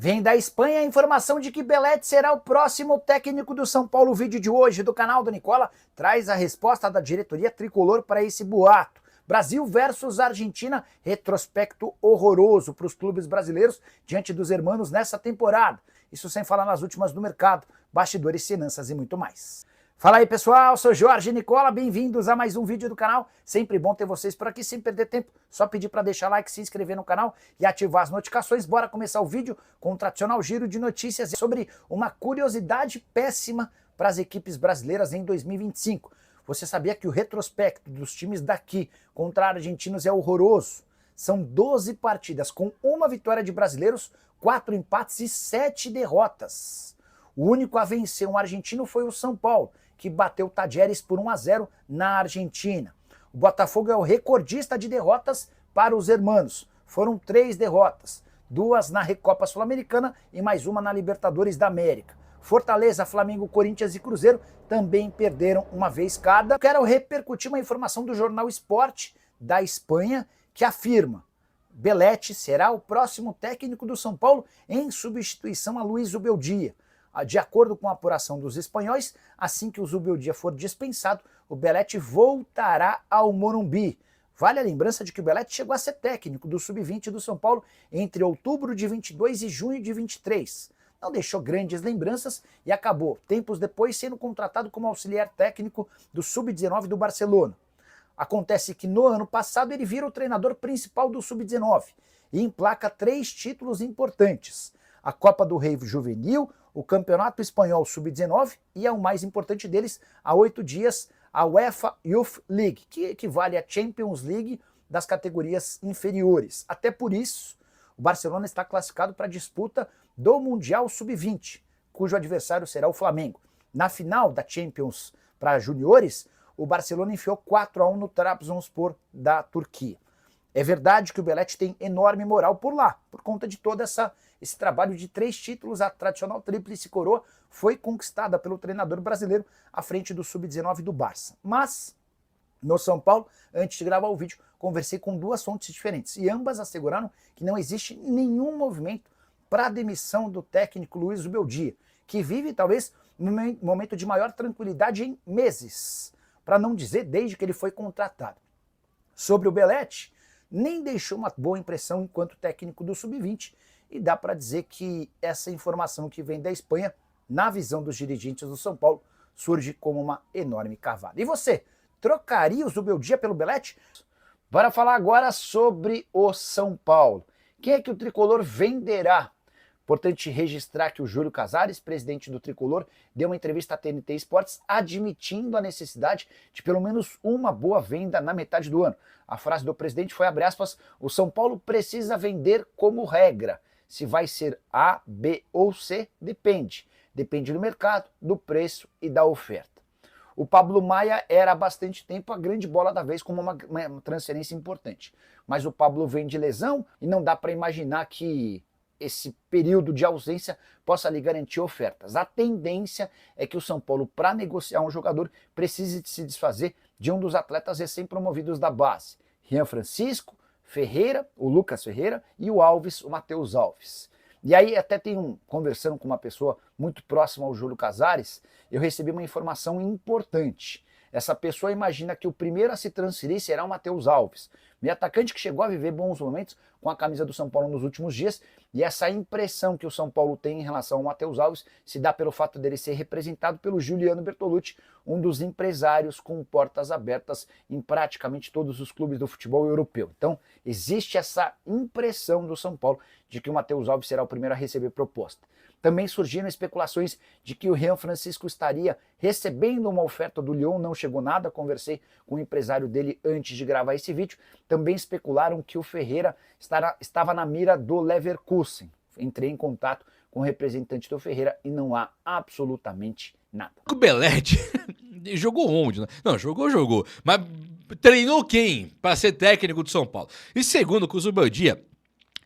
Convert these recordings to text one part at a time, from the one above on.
Vem da Espanha a informação de que Belletti será o próximo técnico do São Paulo. O vídeo de hoje do canal do Nicola traz a resposta da diretoria tricolor para esse boato. Brasil versus Argentina, retrospecto horroroso para os clubes brasileiros diante dos hermanos nessa temporada. Isso sem falar nas últimas do mercado, bastidores, finanças e muito mais. Fala aí pessoal, sou Jorge Nicola, bem-vindos a mais um vídeo do canal. Sempre bom ter vocês por aqui, sem perder tempo, só pedir para deixar like, se inscrever no canal e ativar as notificações. Bora começar o vídeo com o tradicional giro de notícias sobre uma curiosidade péssima para as equipes brasileiras em 2025. Você sabia que o retrospecto dos times daqui contra argentinos é horroroso? São 12 partidas com uma vitória de brasileiros, 4 empates e 7 derrotas. O único a vencer um argentino foi o São Paulo, que bateu o Tajeres por 1-0 na Argentina. O Botafogo é o recordista de derrotas para os hermanos. Foram 3 derrotas, 2 na Recopa Sul-Americana e mais uma na Libertadores da América. Fortaleza, Flamengo, Corinthians e Cruzeiro também perderam uma vez cada. Quero repercutir uma informação do jornal Sport da Espanha que afirma: Belletti será o próximo técnico do São Paulo em substituição a Luís Zubeldia. De acordo com a apuração dos espanhóis, assim que o Zubeldia for dispensado, o Belletti voltará ao Morumbi. Vale a lembrança de que o Belletti chegou a ser técnico do Sub-20 do São Paulo entre outubro de 22 e junho de 23. Não deixou grandes lembranças e acabou, tempos depois, sendo contratado como auxiliar técnico do Sub-19 do Barcelona. Acontece que no ano passado ele vira o treinador principal do Sub-19 e emplaca 3 títulos importantes: a Copa do Rei Juvenil, o Campeonato Espanhol Sub-19 e, o mais importante deles, há 8 dias, a UEFA Youth League, que equivale à Champions League das categorias inferiores. Até por isso, o Barcelona está classificado para a disputa do Mundial Sub-20, cujo adversário será o Flamengo. Na final da Champions para juniores, o Barcelona enfiou 4-1 no Trabzonspor da Turquia. É verdade que o Belletti tem enorme moral por lá, por conta de todo esse trabalho de 3 títulos. A tradicional tríplice coroa foi conquistada pelo treinador brasileiro à frente do Sub-19 do Barça. Mas, no São Paulo, antes de gravar o vídeo, conversei com 2 fontes diferentes e ambas asseguraram que não existe nenhum movimento para a demissão do técnico Luís Zubeldia, que vive talvez um momento de maior tranquilidade em meses, para não dizer desde que ele foi contratado. Sobre o Belletti, nem deixou uma boa impressão enquanto técnico do Sub-20 e dá para dizer que essa informação que vem da Espanha, na visão dos dirigentes do São Paulo, surge como uma enorme cavada. E você, trocaria o Zubeldia pelo Belletti? Bora falar agora sobre o São Paulo. Quem é que o tricolor venderá? Importante registrar que o Júlio Casares, presidente do tricolor, deu uma entrevista à TNT Esportes admitindo a necessidade de pelo menos uma boa venda na metade do ano. A frase do presidente foi, abre aspas, o São Paulo precisa vender como regra. Se vai ser A, B ou C, depende. Depende do mercado, do preço e da oferta. O Pablo Maia era há bastante tempo a grande bola da vez como uma transferência importante. Mas o Pablo vem de lesão e não dá para imaginar que esse período de ausência possa lhe garantir ofertas. A tendência é que o São Paulo, para negociar um jogador, precise se desfazer de um dos atletas recém-promovidos da base. Rian Francisco, Ferreira, o Lucas Ferreira e o Alves, o Matheus Alves. E aí até conversando com uma pessoa muito próxima ao Júlio Casares, eu recebi uma informação importante. Essa pessoa imagina que o primeiro a se transferir será o Matheus Alves, meio atacante que chegou a viver bons momentos com a camisa do São Paulo nos últimos dias, e essa impressão que o São Paulo tem em relação ao Matheus Alves se dá pelo fato dele ser representado pelo Giuliano Bertolucci, um dos empresários com portas abertas em praticamente todos os clubes do futebol europeu. Então, existe essa impressão do São Paulo de que o Matheus Alves será o primeiro a receber proposta. Também surgiram especulações de que o Rian Francisco estaria recebendo uma oferta do Lyon, não chegou nada, conversei com o empresário dele antes de gravar esse vídeo. Também especularam que o Ferreira estava na mira do Leverkusen. Entrei em contato com o representante do Ferreira e não há absolutamente nada. O Belletti jogou onde? Não, jogou. Mas treinou quem para ser técnico do São Paulo? E segundo, que o Zubeldia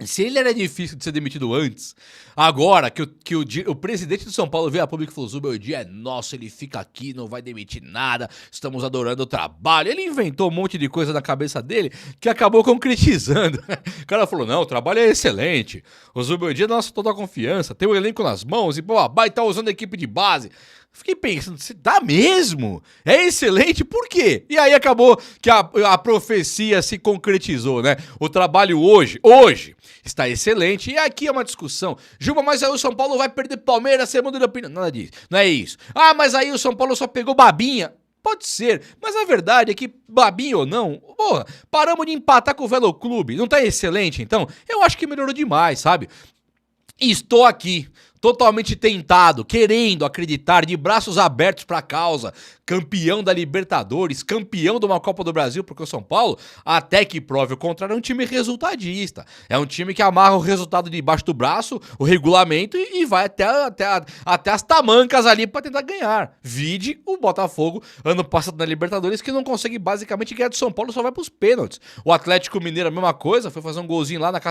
Se ele era difícil de ser demitido antes, agora que o presidente do São Paulo veio a público e falou: Zubeldia é nosso, ele fica aqui, não vai demitir nada, estamos adorando o trabalho. Ele inventou um monte de coisa na cabeça dele que acabou concretizando. O cara falou: não, o trabalho é excelente, o Zubeldia é nossa total confiança, tem o elenco nas mãos e pô, vai estar usando a equipe de base. Fiquei pensando, se dá mesmo? É excelente, por quê? E aí acabou que a profecia se concretizou, né? O trabalho hoje está excelente. E aqui é uma discussão. Juba, mas aí o São Paulo vai perder Palmeiras, você muda de opinião. Nada disso, não é isso. Ah, mas aí o São Paulo só pegou babinha. Pode ser, mas a verdade é que, babinha ou não, porra, paramos de empatar com o Velo Clube. Não tá excelente, então? Eu acho que melhorou demais, sabe? Estou aqui, totalmente tentado, querendo acreditar, de braços abertos para a causa, campeão da Libertadores, campeão de uma Copa do Brasil, porque o São Paulo, até que prove o contrário, é um time resultadista. É um time que amarra o resultado debaixo do braço, o regulamento, e vai até as tamancas ali para tentar ganhar. Vide o Botafogo, ano passado na Libertadores, que não consegue basicamente ganhar do São Paulo, só vai para os pênaltis. O Atlético Mineiro, a mesma coisa, foi fazer um golzinho lá na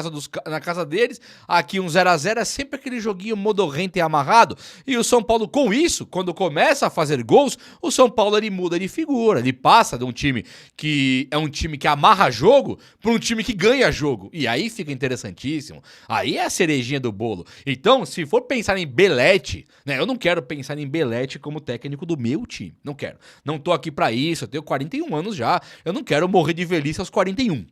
casa deles, aqui um 0x0, é sempre aquele joguinho modorrento e amarrado, e o São Paulo, com isso, quando começa a fazer gols, o São Paulo ele muda de figura, ele passa de um time que é um time que amarra jogo para um time que ganha jogo, e aí fica interessantíssimo, aí é a cerejinha do bolo. Então, se for pensar em Belletti, né, eu não quero pensar em Belletti como técnico do meu time, não quero, não tô aqui para isso, eu tenho 41 anos já, eu não quero morrer de velhice aos 41.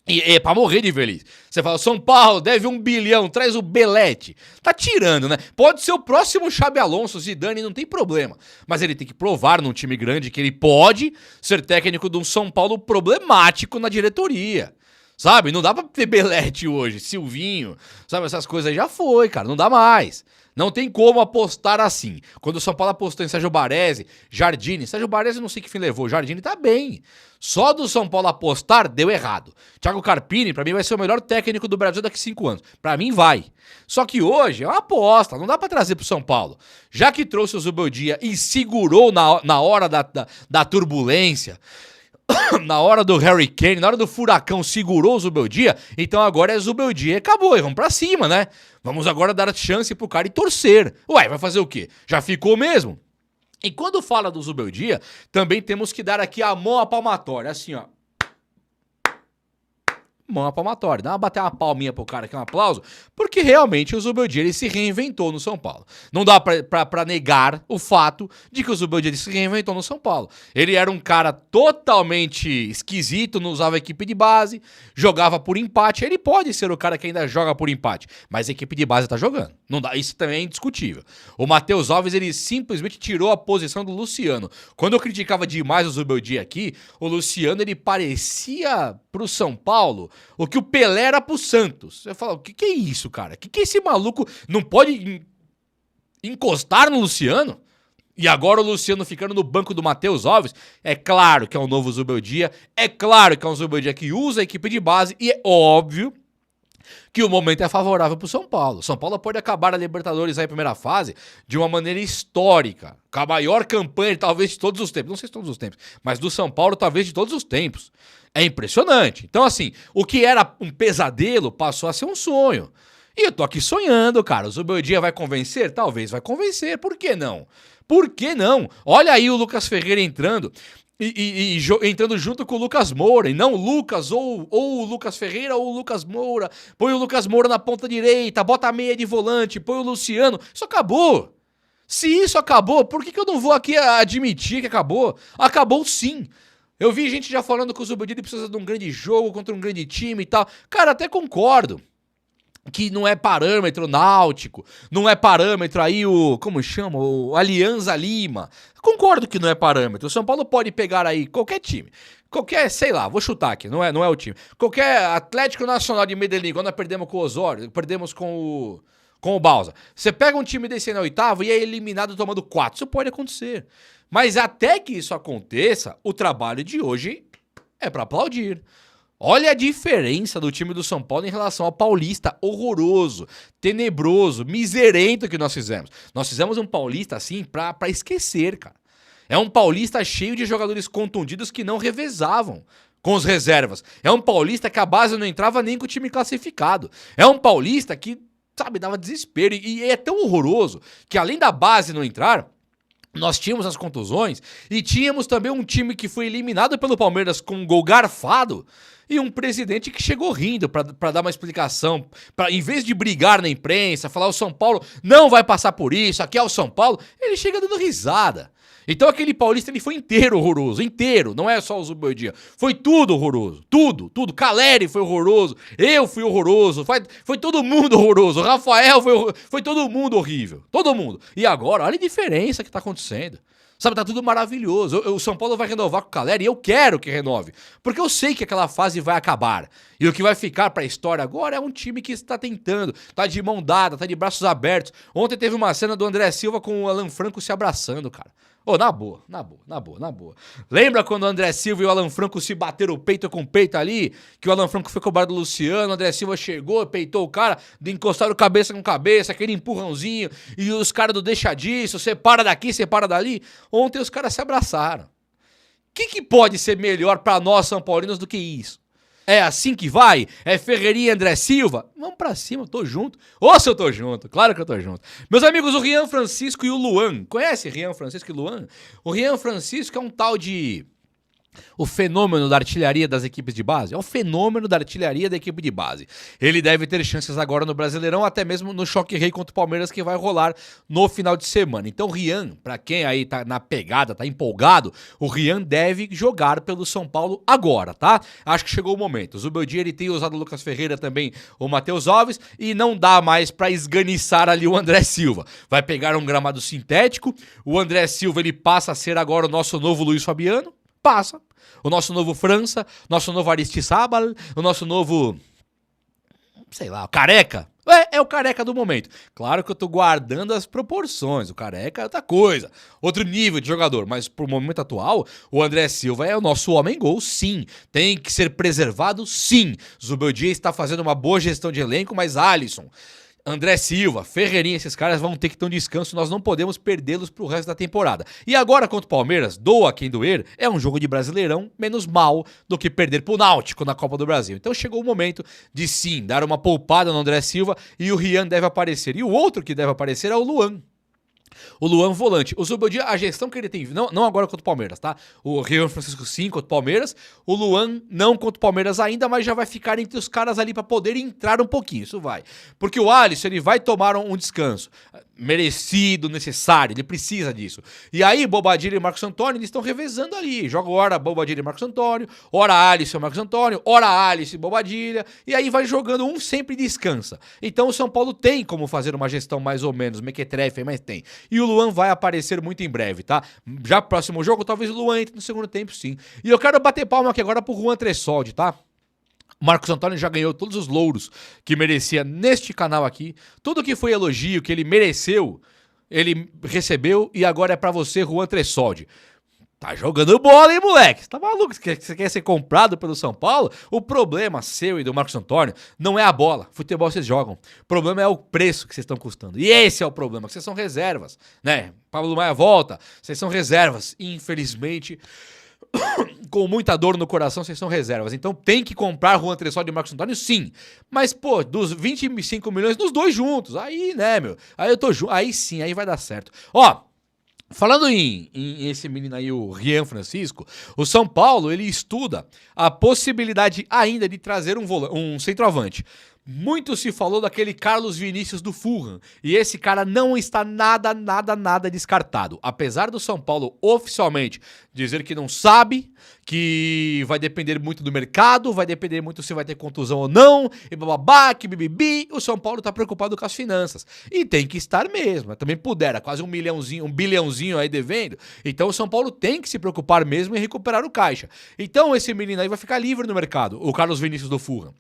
E é pra morrer de velhice. Você fala, São Paulo deve 1 bilhão, traz o Belletti. Tá tirando, né? Pode ser o próximo Xabi Alonso, Zidane, não tem problema. Mas ele tem que provar num time grande que ele pode ser técnico de um São Paulo problemático na diretoria. Sabe? Não dá pra ter Belletti hoje, Silvinho, sabe? Essas coisas aí já foi, cara. Não dá mais. Não tem como apostar assim. Quando o São Paulo apostou em Sérgio Baresi, Jardine, Sérgio Baresi não sei que fim levou, Jardine tá bem. Só do São Paulo apostar, deu errado. Thiago Carpini, pra mim, vai ser o melhor técnico do Brasil daqui a 5 anos. Pra mim, vai. Só que hoje é uma aposta, não dá pra trazer pro Zão Paulo. Já que trouxe o Zubeldia e segurou na hora da turbulência, na hora do Hurricane, na hora do furacão, segurou o Zubeldia, então agora é Zubeldia e acabou, e vamos pra cima, né? Vamos agora dar chance pro cara e torcer. Ué, vai fazer o quê? Já ficou mesmo? E quando fala do Zubeldia, também temos que dar aqui a mão à palmatória, assim, ó. Mão à palmatória, dá uma bater uma palminha pro cara aqui, um aplauso, porque realmente o Zubeldia ele se reinventou no São Paulo. Não dá pra negar o fato de que o Zubeldia ele se reinventou no São Paulo. Ele era um cara totalmente esquisito, não usava equipe de base, jogava por empate. Ele pode ser o cara que ainda joga por empate, mas a equipe de base tá jogando. Não dá, isso também é indiscutível. O Matheus Alves ele simplesmente tirou a posição do Luciano. Quando eu criticava demais o Zubeldia aqui, o Luciano ele parecia pro São Paulo o que o Pelé era pro Santos. Você fala, o que é isso, cara? O que esse maluco não pode encostar no Luciano? E agora o Luciano ficando no banco do Matheus Alves, é claro que é um novo Zubeldia, é claro que é um Zubeldia que usa a equipe de base e é óbvio que o momento é favorável pro São Paulo. São Paulo pode acabar a Libertadores aí, primeira fase, de uma maneira histórica, com a maior campanha talvez de todos os tempos, não sei se todos os tempos, mas do São Paulo talvez de todos os tempos. É impressionante. Então assim, o que era um pesadelo passou a ser um sonho. E eu tô aqui sonhando, cara. O Zubeldia vai convencer? Talvez vai convencer. Por que não? Por que não? Olha aí o Lucas Ferreira entrando. Entrando junto com o Lucas Moura, e não o Lucas, ou o Lucas Ferreira ou o Lucas Moura. Põe o Lucas Moura na ponta direita, bota a meia de volante, põe o Luciano. Isso acabou. Se isso acabou, por que eu não vou aqui admitir que acabou? Acabou sim. Eu vi gente já falando que o Zubeldia precisa de um grande jogo contra um grande time e tal. Cara, até concordo que não é parâmetro náutico, não é parâmetro aí o, como chama, o Alianza Lima. Concordo que não é parâmetro. O São Paulo pode pegar aí qualquer time, qualquer, sei lá, vou chutar aqui, não é o time. Qualquer Atlético Nacional de Medellín, quando nós perdemos com o Osório, perdemos com o Balsa. Você pega um time desse na oitava e é eliminado tomando 4. Isso pode acontecer. Mas até que isso aconteça, o trabalho de hoje é para aplaudir. Olha a diferença do time do São Paulo em relação ao Paulista horroroso, tenebroso, miserento que nós fizemos. Nós fizemos um Paulista assim pra esquecer, cara. É um Paulista cheio de jogadores contundidos que não revezavam. com os reservas. É um Paulista que a base não entrava nem com o time classificado. É um Paulista que, sabe, dava desespero. E é tão horroroso que além da base não entrar, nós tínhamos as contusões e tínhamos também um time que foi eliminado pelo Palmeiras com um gol garfado e um presidente que chegou rindo pra dar uma explicação, em vez de brigar na imprensa, falar o São Paulo não vai passar por isso, aqui é o São Paulo, ele chega dando risada. Então aquele Paulista ele foi inteiro horroroso, inteiro, não é só o Zubeldia, foi tudo horroroso, tudo. Caleri foi horroroso, eu fui horroroso, foi todo mundo horroroso, o Rafael foi todo mundo horrível, todo mundo. E agora, olha a diferença que tá acontecendo. Sabe, tá tudo maravilhoso. O São Paulo vai renovar com o Caleri e eu quero que renove. Porque eu sei que aquela fase vai acabar. E o que vai ficar pra história agora é um time que está tentando, tá de mão dada, tá de braços abertos. Ontem teve uma cena do André Silva com o Alan Franco se abraçando, cara. Ô, na boa. Lembra quando o André Silva e o Alan Franco se bateram peito com peito ali? Que o Alan Franco foi cobrar do Luciano, o André Silva chegou, peitou o cara, encostaram cabeça com cabeça, aquele empurrãozinho, e os caras do deixa disso, separa daqui, separa dali. Ontem os caras se abraçaram. O que pode ser melhor pra nós, São Paulinos, do que isso? É assim que vai? É Ferreirinha e André Silva? Vamos pra cima, eu tô junto. Ô, se eu tô junto, claro que eu tô junto. Meus amigos, o Rian Francisco e o Luan. Conhece Rian Francisco e Luan? O Rian Francisco é um tal de... o fenômeno da artilharia das equipes de base. É o fenômeno da artilharia da equipe de base. Ele deve ter chances agora no Brasileirão, até mesmo no choque rei contra o Palmeiras, que vai rolar no final de semana. Então o Rian, pra quem aí tá na pegada, tá empolgado, o Rian deve jogar pelo São Paulo agora, tá? Acho que chegou o momento. O Zubeldia, ele tem usado o Lucas Ferreira também, o Matheus Alves, e não dá mais pra esganiçar ali o André Silva. Vai pegar um gramado sintético, o André Silva, ele passa a ser agora o nosso novo Luiz Fabiano, passa. O nosso novo França, nosso novo Aristizábal, o nosso novo, sei lá, o Careca. É o Careca do momento. Claro que eu tô guardando as proporções. O Careca é outra coisa, outro nível de jogador. Mas pro momento atual, o André Silva é o nosso homem-gol, sim. Tem que ser preservado, sim. Zubeldia está fazendo uma boa gestão de elenco, mas Alisson, André Silva, Ferreirinha, esses caras vão ter que ter um descanso, nós não podemos perdê-los pro resto da temporada. E agora contra o Palmeiras, doa quem doer, é um jogo de Brasileirão menos mal do que perder pro Náutico na Copa do Brasil. Então chegou o momento de sim, dar uma poupada no André Silva e o Rian deve aparecer. E o outro que deve aparecer é o Luan. O Luan volante. O Zubeldia, a gestão que ele tem, não agora contra o Palmeiras, tá? O Rian Francisco sim contra o Palmeiras, o Luan não contra o Palmeiras ainda, mas já vai ficar entre os caras ali pra poder entrar um pouquinho, isso vai. Porque o Alisson, ele vai tomar um descanso merecido, necessário, ele precisa disso. E aí, Bobadilha e Marcos Antônio, eles estão revezando ali. Joga hora Bobadilha e Marcos Antônio, hora Alisson e Marcos Antônio, hora Alisson e Bobadilha, e aí vai jogando, um sempre descansa. Então o São Paulo tem como fazer uma gestão mais ou menos mequetrefe, mas tem. E o Luan vai aparecer muito em breve, tá? Já próximo jogo, talvez o Luan entre no segundo tempo, sim. E eu quero bater palma aqui agora pro Juan Tressoldi, tá? O Marcos Antônio já ganhou todos os louros que merecia neste canal aqui. Tudo que foi elogio, que ele mereceu, ele recebeu. E agora é pra você, Juan Tressoldi. Tá jogando bola, hein, moleque? Você tá maluco? Você quer ser comprado pelo São Paulo? O problema seu e do Marcos Antônio não é a bola. Futebol vocês jogam. O problema é o preço que vocês estão custando. E esse é o problema, que vocês são reservas, né? Pablo Maia volta, vocês são reservas. Infelizmente, com muita dor no coração, vocês são reservas. Então tem que comprar Juan Tressoldi e Marcos Antônio, sim. Mas, pô, dos 25 milhões, dos dois juntos. Aí, né, meu? Aí eu tô junto. Aí sim, aí vai dar certo. Ó, falando em esse menino aí, o Rian Francisco, o São Paulo, ele estuda a possibilidade ainda de trazer um centroavante. Muito se falou daquele Carlos Vinícius do Fulham, e esse cara não está nada descartado. Apesar do São Paulo oficialmente dizer que não sabe, que vai depender muito do mercado, vai depender muito se vai ter contusão ou não, e bababá, que bibibi, o São Paulo tá preocupado com as finanças. E tem que estar mesmo, também pudera, quase um bilhãozinho aí devendo, então o São Paulo tem que se preocupar mesmo em recuperar o caixa. Então esse menino aí vai ficar livre no mercado, o Carlos Vinícius do Fulham.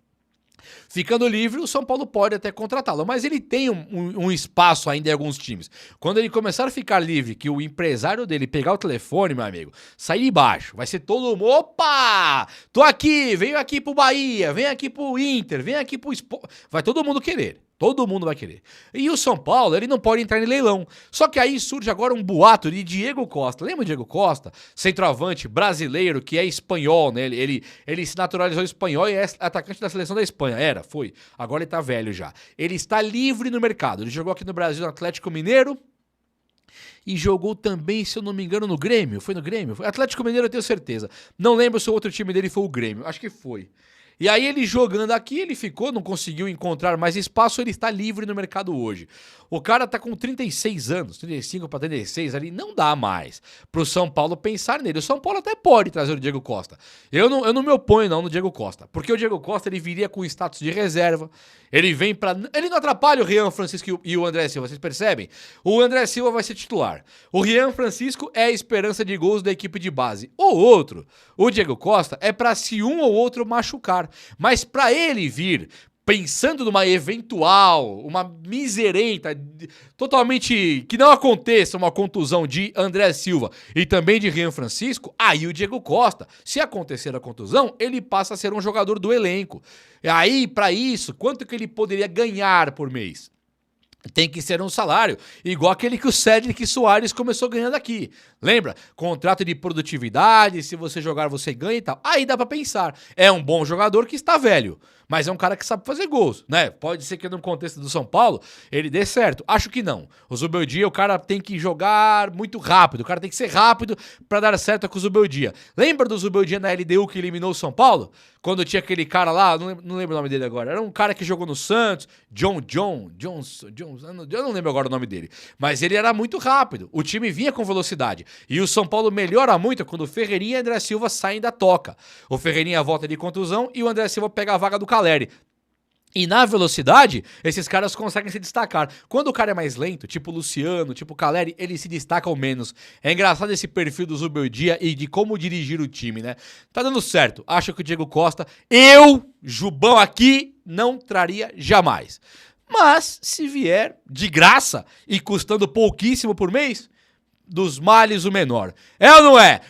Ficando livre, o São Paulo pode até contratá-lo, mas ele tem um espaço ainda em alguns times. Quando ele começar a ficar livre, que o empresário dele pegar o telefone, meu amigo, sair de baixo, vai ser todo mundo, opa, tô aqui, venho aqui pro Bahia, vem aqui pro Inter, vem aqui pro Sport, vai todo mundo querer. Todo mundo vai querer. E o São Paulo, ele não pode entrar em leilão. Só que aí surge agora um boato de Diego Costa. Lembra o Diego Costa? Centroavante brasileiro, que é espanhol, né? Ele se naturalizou espanhol e é atacante da seleção da Espanha. Foi. Agora ele tá velho já. Ele está livre no mercado. Ele jogou aqui no Brasil no Atlético Mineiro. E jogou também, se eu não me engano, no Grêmio. Foi no Grêmio? Atlético Mineiro, eu tenho certeza. Não lembro se o outro time dele foi o Grêmio. Acho que foi. E aí ele jogando aqui, ele ficou, não conseguiu encontrar mais espaço, ele está livre no mercado hoje. O cara tá com 36 anos, 35 para 36 ali, não dá mais pro São Paulo pensar nele. O São Paulo até pode trazer o Diego Costa. Eu não me oponho não no Diego Costa, porque o Diego Costa ele viria com status de reserva, ele vem para, ele não atrapalha o Rian Francisco e o André Silva, vocês percebem? O André Silva vai ser titular. O Rian Francisco é a esperança de gols da equipe de base. O outro, o Diego Costa, é para se um ou outro machucar. Mas para ele vir pensando numa eventual, uma miserenta, totalmente que não aconteça uma contusão de André Silva e também de Rian Francisco, aí o Diego Costa, se acontecer a contusão, ele passa a ser um jogador do elenco. E aí, para isso, quanto que ele poderia ganhar por mês? Tem que ser um salário igual aquele que o Cédric Soares começou ganhando aqui. Lembra? Contrato de produtividade, se você jogar você ganha e tal. Aí dá pra pensar. É um bom jogador que está velho, mas é um cara que sabe fazer gols, né? Pode ser que no contexto do São Paulo ele dê certo. Acho que não. O Zubeldia, o cara tem que jogar muito rápido. O cara tem que ser rápido pra dar certo com o Zubeldia. Lembra do Zubeldia na LDU que eliminou o São Paulo? Quando tinha aquele cara lá, não lembro o nome dele agora. Era um cara que jogou no Santos, Johnson, eu não lembro agora o nome dele. Mas ele era muito rápido. O time vinha com velocidade. E o São Paulo melhora muito quando o Ferreirinha e o André Silva saem da toca. O Ferreirinha volta de contusão e o André Silva pega a vaga do Caleri. E na velocidade, esses caras conseguem se destacar. Quando o cara é mais lento, tipo o Luciano, tipo o Caleri, eles se destacam menos. É engraçado esse perfil do Zubeldia e de como dirigir o time, né? Tá dando certo. Acho que o Diego Costa, Jubão aqui, não traria jamais. Mas, se vier de graça e custando pouquíssimo por mês, dos males o menor. É ou não é?